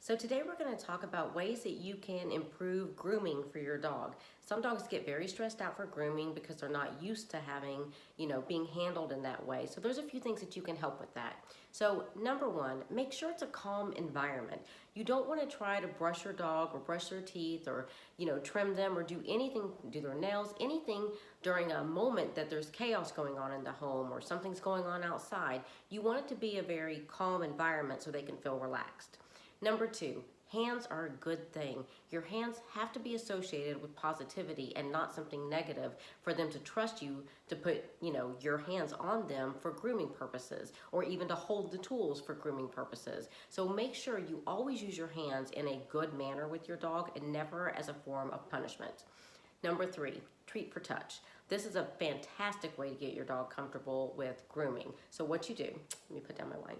So today we're going to talk about ways that you can improve grooming for your dog. Some dogs get very stressed out for grooming because they're not used to having, being handled in that way. So there's a few things that you can help with that. So number one, make sure it's a calm environment. You don't want to try to brush your dog or brush their teeth or, trim them or do anything, do their nails, anything during a moment that there's chaos going on in the home or something's going on outside. You want it to be a very calm environment so they can feel relaxed. Number two, hands are a good thing. Your hands have to be associated with positivity and not something negative for them to trust you to put, your hands on them for grooming purposes or even to hold the tools for grooming purposes. So make sure you always use your hands in a good manner with your dog and never as a form of punishment. Number three, treat for touch. This is a fantastic way to get your dog comfortable with grooming. So what you do, let me put down my wine.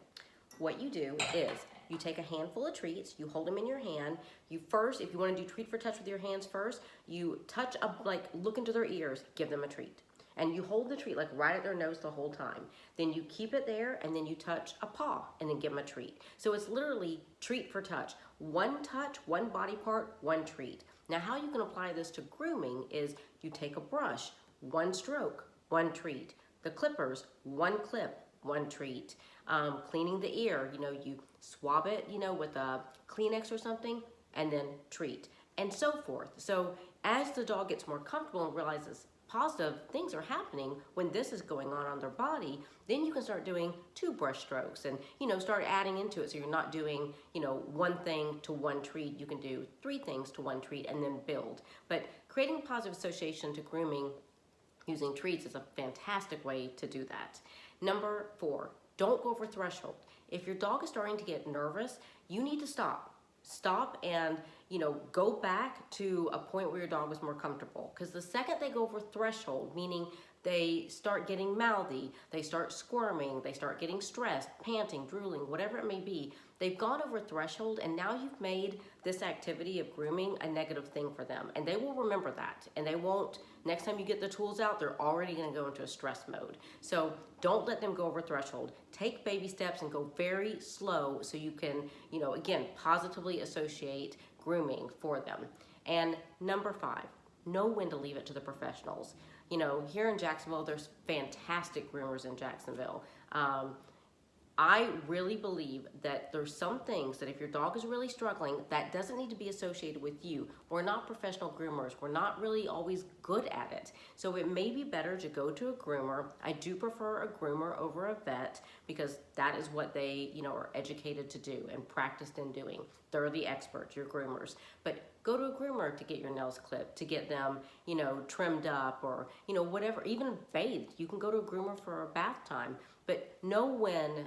What you do is you take a handful of treats, you hold them in your hand. You first, if you want to do treat for touch with your hands first, you touch up, look into their ears, give them a treat. And you hold the treat right at their nose the whole time. Then you keep it there and then you touch a paw and then give them a treat. So it's literally treat for touch. One touch, one body part, one treat. Now how you can apply this to grooming is you take a brush, one stroke, one treat. The clippers, one clip, one treat. Cleaning the ear, you swab it, with a Kleenex or something, and then treat, and so forth. So as the dog gets more comfortable and realizes positive things are happening when this is going on their body, then you can start doing 2 brush strokes and, start adding into it. So you're not doing, one thing to one treat. You can do 3 things to one treat and then build. But creating a positive association to grooming using treats is a fantastic way to do that. Number 4, don't go over threshold. If your dog is starting to get nervous, you need to stop. Stop and, go back to a point where your dog is more comfortable. Because the second they go over threshold, meaning they start getting mouthy, they start squirming, they start getting stressed, panting, drooling, whatever it may be, they've gone over threshold and now you've made this activity of grooming a negative thing for them. And they will remember that. And they won't, next time you get the tools out, they're already gonna go into a stress mode. So don't let them go over threshold. Take baby steps and go very slow so you can, again, positively associate grooming for them. And number 5, know when to leave it to the professionals. Here in Jacksonville, there's fantastic groomers in Jacksonville. I really believe that there's some things that if your dog is really struggling, that doesn't need to be associated with you. We're not professional groomers. We're not really always good at it. So it may be better to go to a groomer. I do prefer a groomer over a vet because that is what they, are educated to do and practiced in doing. They're the experts, your groomers. But go to a groomer to get your nails clipped, to get them, trimmed up or, whatever, even bathed. You can go to a groomer for a bath time, but know when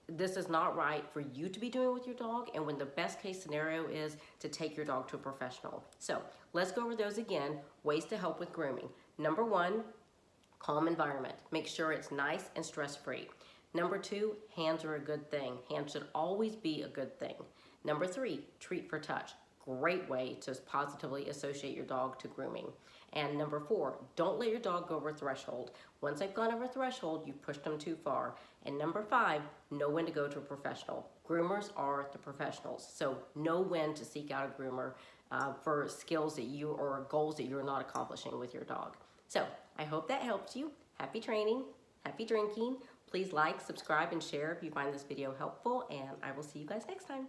this is not right for you to be doing with your dog and when the best case scenario is to take your dog to a professional. So let's go over those again, ways to help with grooming. Number 1, calm environment. Make sure it's nice and stress-free. Number 2, hands are a good thing. Hands should always be a good thing. Number 3, treat for touch. Great way to positively associate your dog to grooming. And number 4, don't let your dog go over threshold. Once they've gone over threshold, you've pushed them too far. And number 5, know when to go to a professional. Groomers are the professionals, so know when to seek out a groomer for skills that you or goals that you're not accomplishing with your dog. So I hope that helps you. Happy training, happy drinking. Please like, subscribe, and share if you find this video helpful, and I will see you guys next time.